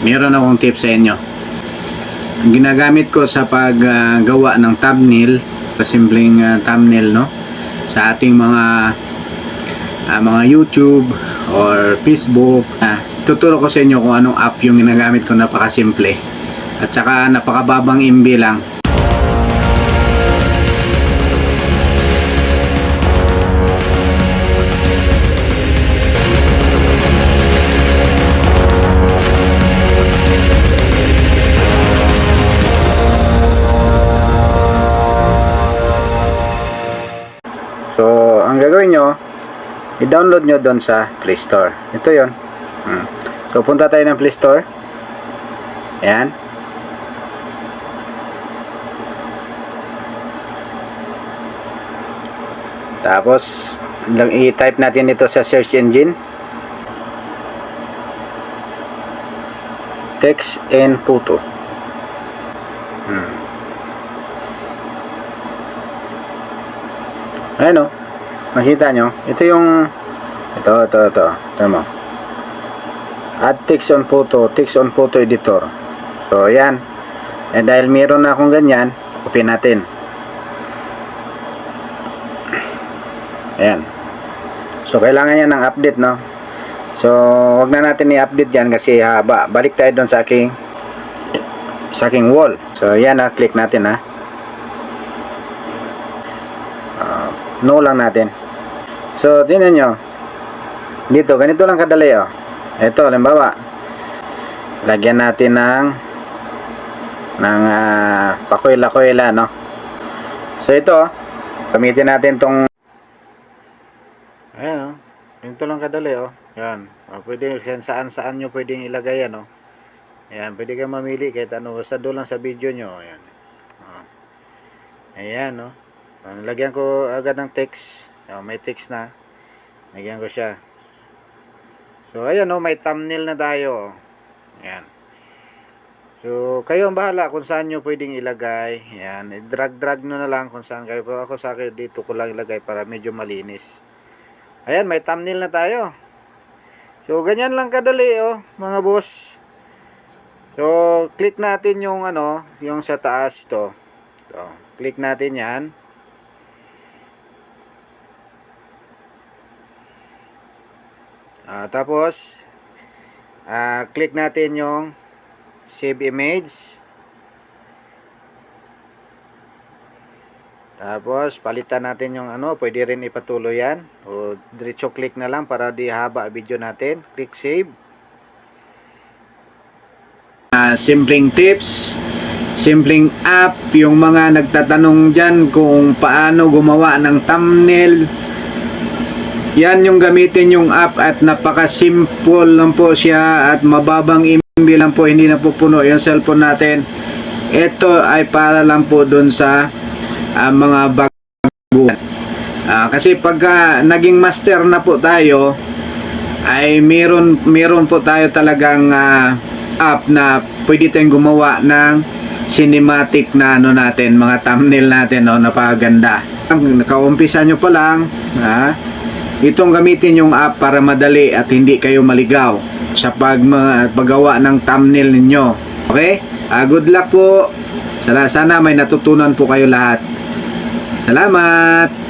meron akong tips sa inyo. Ang ginagamit ko sa paggawa ng thumbnail, simpleng thumbnail, no, sa ating mga YouTube or Facebook, tuturo ko sa inyo kung anong app yung ginagamit ko. Napakasimple at saka napakababang MB lang. So, ang gagawin nyo, i-download nyo doon sa Play Store. Ito yon. So, punta tayo ng Play Store. Ayan. Tapos, i-type natin ito sa search engine. Text and photo. Ayan o, makita nyo, ito yung ito mo, add text on photo editor. So yan, dahil meron na akong ganyan, open natin. Ayan, so kailangan yan ng update, no. So wag na natin i-update yan kasi haba. Balik tayo doon sa aking wall. So yan, click natin, no lang natin. So tingnan nyo dito, ganito lang kadali. Ito halimbawa, lagyan natin ng pakuila-kuila, no. So ito, gamitin natin tong, ayan, ganito lang kadali. Yan, pwede saan nyo pwedeng ilagay yan. Ayan, pwede kayo mamili kahit ano, basta doon lang sa video nyo. Ayan, ayan, no. Lagyan ko agad ng text. May text na. Lagyan ko siya. So ayan, may thumbnail na tayo. Ayan. So kayo ang bahala kung saan nyo pwedeng ilagay. Ayan, drag nyo na lang kung saan kayo. Pero ako sa akin dito ko lang ilagay para medyo malinis. Ayan, may thumbnail na tayo. So ganyan lang kadali, mga boss. So click natin yung yung sa taas ito. Click natin yan. Tapos click natin yung save image. Tapos palitan natin yung pwede rin ipatuloy yan o diretso click na lang para di haba video natin. Click save. Simpleng tips, simpleng app. Yung mga nagtatanong dyan kung paano gumawa ng thumbnail, yan yung gamitin yung app at napaka-simple lang po siya at mababang MB lang po, hindi na po puno yung cellphone natin. Ito ay para lang po dun sa mga baguhan. Kasi pagka naging master na po tayo, ay meron po tayo talagang app na pwede tayong gumawa ng cinematic na natin, mga thumbnail natin, napakaganda. Nakaumpisa nyo pa lang, itong gamitin yung app para madali at hindi kayo maligaw sa paggawa ng thumbnail ninyo. Okay? Good luck po. Sana may natutunan po kayo lahat. Salamat!